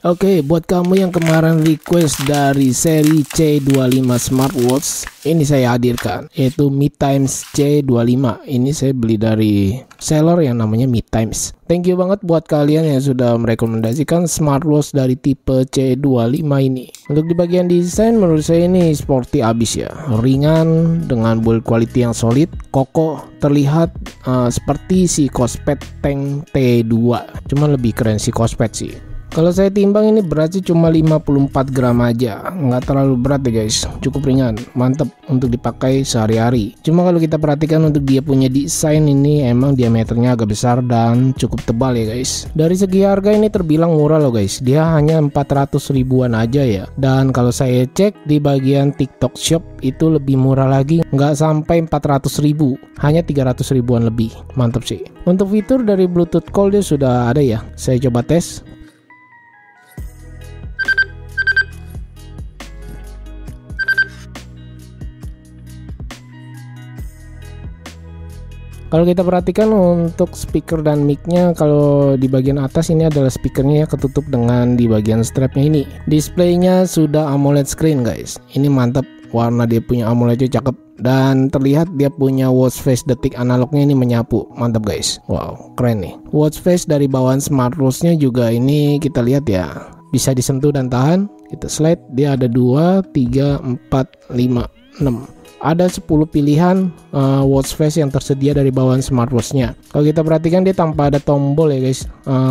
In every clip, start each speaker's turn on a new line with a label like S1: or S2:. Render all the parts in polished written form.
S1: Oke, buat kamu yang kemarin request dari seri C25 smartwatch, ini saya hadirkan, yaitu Mi Times C25. Ini saya beli dari seller yang namanya Mi Times. Thank you banget buat kalian yang sudah merekomendasikan smartwatch dari tipe C25 ini. Untuk di bagian desain, menurut saya ini sporty abis ya, ringan dengan build quality yang solid, kokoh, terlihat seperti si Kospet Tank T2, cuman lebih keren si Kospet sih. Kalau saya timbang ini beratnya cuma 54 gram aja, nggak terlalu berat ya guys, cukup ringan, mantep untuk dipakai sehari-hari. Cuma kalau kita perhatikan untuk dia punya desain ini emang diameternya agak besar dan cukup tebal ya guys. Dari segi harga ini terbilang murah loh guys, dia hanya 400 ribuan aja ya. Dan kalau saya cek di bagian TikTok Shop itu lebih murah lagi, nggak sampai 400 ribu, hanya 300 ribuan lebih, mantep sih. Untuk fitur dari Bluetooth call dia sudah ada ya, saya coba tes. Kalau kita perhatikan untuk speaker dan mic-nya, kalau di bagian atas ini adalah speakernya ketutup dengan di bagian strapnya ini. Displaynya sudah AMOLED screen guys, ini mantap, warna dia punya AMOLED-nya cakep. Dan terlihat dia punya watch face detik analognya ini menyapu, mantap guys. Wow, keren nih. Watch face dari bawaan smartwatch-nya juga ini kita lihat ya, bisa disentuh dan tahan. Kita slide, dia ada 2, 3, 4, 5, 6. Ada 10 pilihan watch face yang tersedia dari bawaan smartwatch-nya. Kalau kita perhatikan dia tanpa ada tombol ya guys,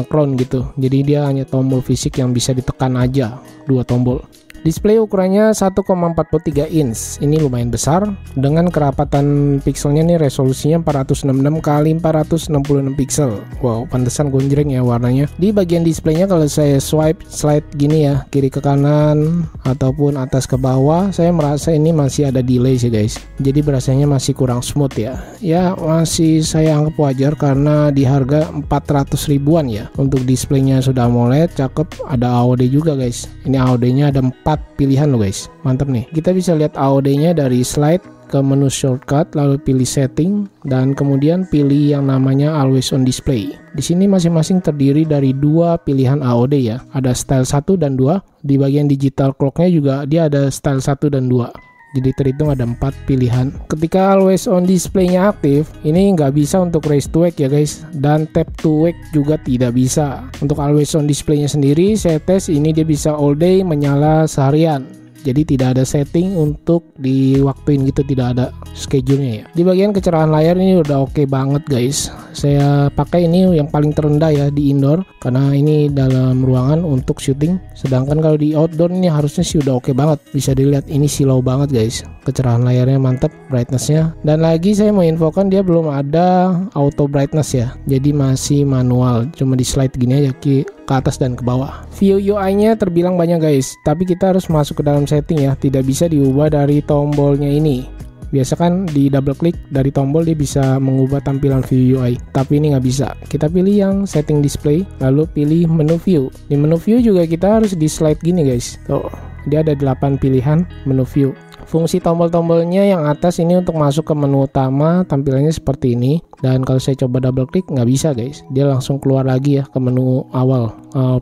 S1: crown gitu. Jadi dia hanya tombol fisik yang bisa ditekan aja, 2 tombol. Display ukurannya 1,43 inch, ini lumayan besar. Dengan kerapatan pixelnya nih, resolusinya 466 x 466 pixel. Wow, pantesan gonjreng ya warnanya. Di bagian displaynya kalau saya swipe slide gini ya, kiri ke kanan ataupun atas ke bawah, saya merasa ini masih ada delay sih guys. Jadi berasanya masih kurang smooth ya. Ya masih saya anggap wajar karena di harga 400 ribuan ya. Untuk displaynya sudah AMOLED, cakep, ada AOD juga guys. Ini AOD-nya ada 4 pilihan loh guys, mantap nih. Kita bisa lihat AOD-nya dari slide ke menu shortcut, lalu pilih setting dan kemudian pilih yang namanya always on display. Di sini masing-masing terdiri dari 2 pilihan AOD ya, ada style 1 dan 2. Di bagian digital clock-nya juga dia ada style 1 dan 2. Jadi terhitung ada 4 pilihan. Ketika always on display-nya aktif, ini nggak bisa untuk raise to wake ya guys, dan tap to wake juga tidak bisa. Untuk always on display-nya sendiri saya tes, ini dia bisa all day, menyala seharian. Jadi tidak ada setting untuk diwaktuin gitu, tidak ada schedule-nya ya. Di bagian kecerahan layar ini udah oke banget guys. Saya pakai ini yang paling terendah ya di indoor, karena ini dalam ruangan untuk syuting. Sedangkan kalau di outdoor ini harusnya sih udah oke banget. Bisa dilihat ini silau banget guys. Kecerahan layarnya mantap, brightness-nya. Dan lagi saya mau infokan dia belum ada auto brightness ya. Jadi masih manual, cuma di slide gini aja ke atas dan ke bawah. View UI-nya terbilang banyak guys, tapi kita harus masuk ke dalam setting ya, tidak bisa diubah dari tombolnya ini. Biasa kan di double klik dari tombol dia bisa mengubah tampilan view UI, tapi ini nggak bisa. Kita pilih yang setting display, lalu pilih menu view. Di menu view juga kita harus di slide gini guys. Tuh, dia ada 8 pilihan menu view. Fungsi tombol-tombolnya yang atas ini untuk masuk ke menu utama, tampilannya seperti ini. Dan kalau saya coba double klik nggak bisa guys, dia langsung keluar lagi ya ke menu awal,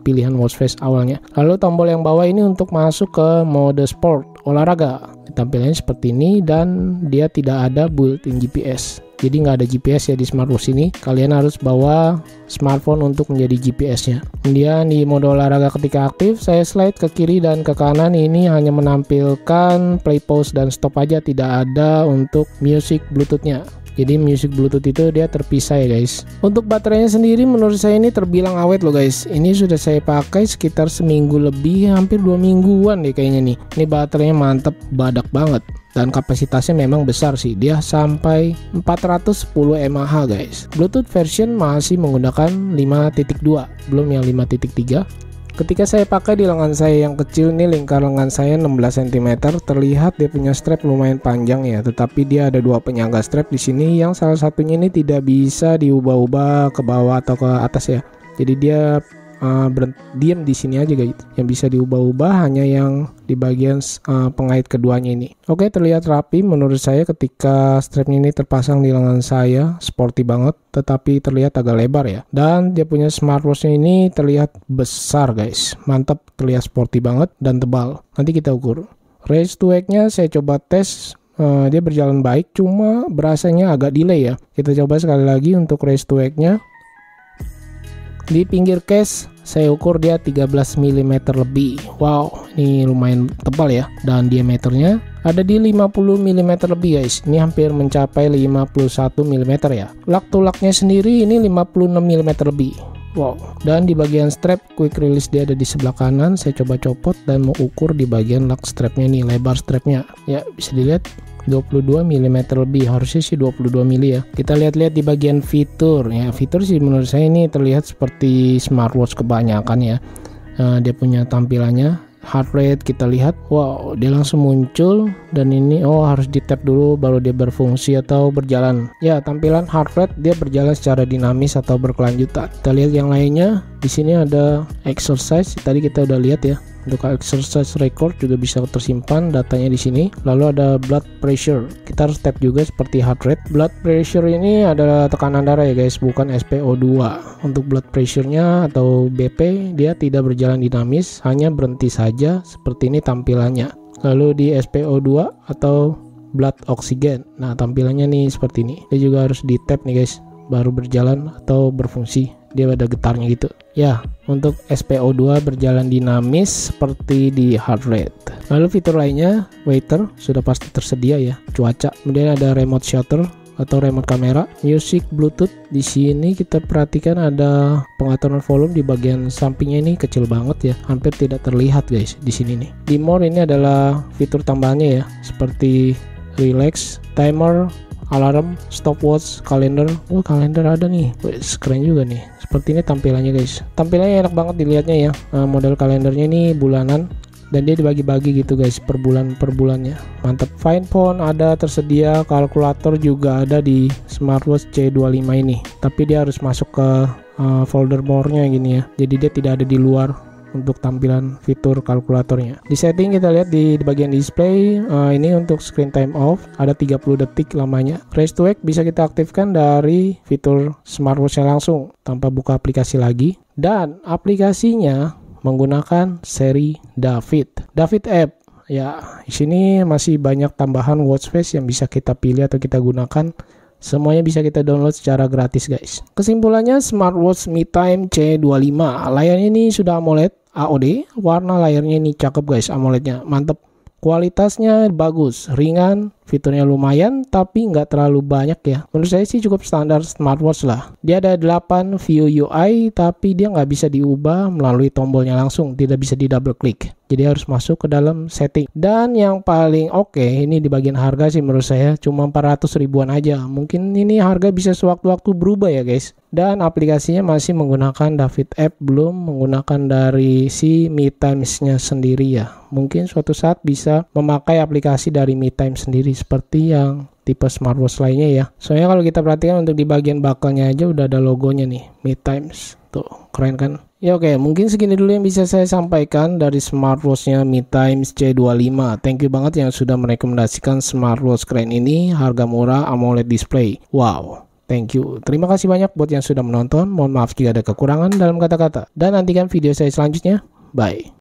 S1: pilihan watch face awalnya. Lalu tombol yang bawah ini untuk masuk ke mode sport, olahraga. Tampilannya seperti ini dan dia tidak ada built-in GPS. Jadi nggak ada GPS ya di smartwatch ini. Kalian harus bawa smartphone untuk menjadi GPS-nya. Kemudian di mode olahraga ketika aktif, saya slide ke kiri dan ke kanan. Ini hanya menampilkan play, pause, dan stop aja, tidak ada untuk music Bluetooth-nya. Jadi music Bluetooth itu dia terpisah ya guys. Untuk baterainya sendiri menurut saya ini terbilang awet loh guys. Ini sudah saya pakai sekitar seminggu lebih, hampir 2 mingguan deh kayaknya nih. Ini baterainya mantep, badak banget. Dan kapasitasnya memang besar sih, dia sampai 410 mAh guys. Bluetooth version masih menggunakan 5.2, belum yang 5.3. Ketika saya pakai di lengan saya yang kecil, nih lingkar lengan saya 16 cm, terlihat dia punya strap lumayan panjang ya, tetapi dia ada 2 penyangga strap di sini yang salah satunya ini tidak bisa diubah-ubah ke bawah atau ke atas ya. Jadi dia diam di sini aja guys. Yang bisa diubah-ubah hanya yang di bagian pengait keduanya ini. Oke, terlihat rapi menurut saya ketika strapnya ini terpasang di lengan saya, sporty banget, tetapi terlihat agak lebar ya. Dan dia punya smartwatchnya ini terlihat besar guys, mantap, terlihat sporty banget dan tebal. Nanti kita ukur. Raise to wake-nya saya coba tes. Dia berjalan baik, cuma berasanya agak delay ya. Kita coba sekali lagi untuk raise to wake-nya. Di pinggir case saya ukur dia 13 mm lebih. Wow, ini lumayan tebal ya. Dan diameternya ada di 50 mm lebih guys. Ini hampir mencapai 51 mm ya. Lug to lug-nya sendiri ini 56 mm lebih. Wow, dan di bagian strap quick release dia ada di sebelah kanan. Saya coba copot dan mau ukur di bagian lug strapnya nih, lebar strapnya. Ya, bisa dilihat 22 mm lebih, harusnya sih 22 mm ya. Kita lihat-lihat di bagian fitur ya. Fitur sih menurut saya ini terlihat seperti smartwatch kebanyakan ya. Dia punya tampilannya heart rate, kita lihat, wow, dia langsung muncul. Dan ini harus di tap dulu baru dia berfungsi atau berjalan ya. Tampilan heart rate dia berjalan secara dinamis atau berkelanjutan. Kita lihat yang lainnya. Di sini ada exercise, tadi kita udah lihat ya. Untuk exercise record juga bisa tersimpan datanya di sini. Lalu ada blood pressure, kita harus tap juga seperti heart rate. Blood pressure ini adalah tekanan darah ya guys, bukan SpO2. Untuk blood pressure-nya atau BP dia tidak berjalan dinamis, hanya berhenti saja seperti ini tampilannya. Lalu di SpO2 atau blood oxygen, nah tampilannya nih seperti ini. Dia juga harus di tap nih guys baru berjalan atau berfungsi. Dia ada getarnya gitu ya. Untuk SpO2 berjalan dinamis seperti di heart rate. Lalu fitur lainnya, waiter sudah pasti tersedia ya, cuaca. Kemudian ada remote shutter atau remote kamera, music, bluetooth. Di sini kita perhatikan ada pengaturan volume di bagian sampingnya, ini kecil banget ya, hampir tidak terlihat guys di sini nih. Di more ini adalah fitur tambahannya ya, seperti relax, timer, alarm, stopwatch, kalender. Kalender ada nih. Keren juga nih. Seperti ini tampilannya guys. Tampilannya enak banget dilihatnya ya. Model kalendernya ini bulanan dan dia dibagi-bagi gitu guys per bulannya. Mantap. Fine phone ada tersedia, kalkulator juga ada di smartwatch C25 ini. Tapi dia harus masuk ke folder more-nya gini ya. Jadi dia tidak ada di luar untuk tampilan fitur kalkulatornya. Di setting kita lihat di bagian display, ini untuk screen time off ada 30 detik lamanya. Raise to wake bisa kita aktifkan dari fitur smartwatch-nya langsung tanpa buka aplikasi lagi, dan aplikasinya menggunakan seri David app ya. Di sini masih banyak tambahan watch face yang bisa kita pilih atau kita gunakan. Semuanya bisa kita download secara gratis guys. Kesimpulannya, smartwatch Me Time C25 layarnya ini sudah AMOLED warna layarnya ini cakep guys, AMOLED-nya mantep. Kualitasnya bagus, ringan, fiturnya lumayan, tapi nggak terlalu banyak ya. Menurut saya sih cukup standar smartwatch lah. Dia ada 8 view UI, tapi dia nggak bisa diubah melalui tombolnya langsung, tidak bisa di double klik. Jadi harus masuk ke dalam setting. Dan yang paling oke, ini di bagian harga sih menurut saya cuma 400 ribuan aja. Mungkin ini harga bisa sewaktu-waktu berubah ya guys. Dan aplikasinya masih menggunakan David app, belum menggunakan dari si Me Times-nya sendiri ya. Mungkin suatu saat bisa memakai aplikasi dari Me Time sendiri seperti yang tipe smartwatch lainnya ya. Soalnya kalau kita perhatikan untuk di bagian bakalnya aja udah ada logonya nih, Me Times. Tuh, keren kan? Ya oke, mungkin segini dulu yang bisa saya sampaikan dari smartwatchnya Me Times C25. Thank you banget yang sudah merekomendasikan smartwatch keren ini, harga murah, AMOLED display. Wow, thank you. Terima kasih banyak buat yang sudah menonton. Mohon maaf jika ada kekurangan dalam kata-kata. Dan nantikan video saya selanjutnya. Bye.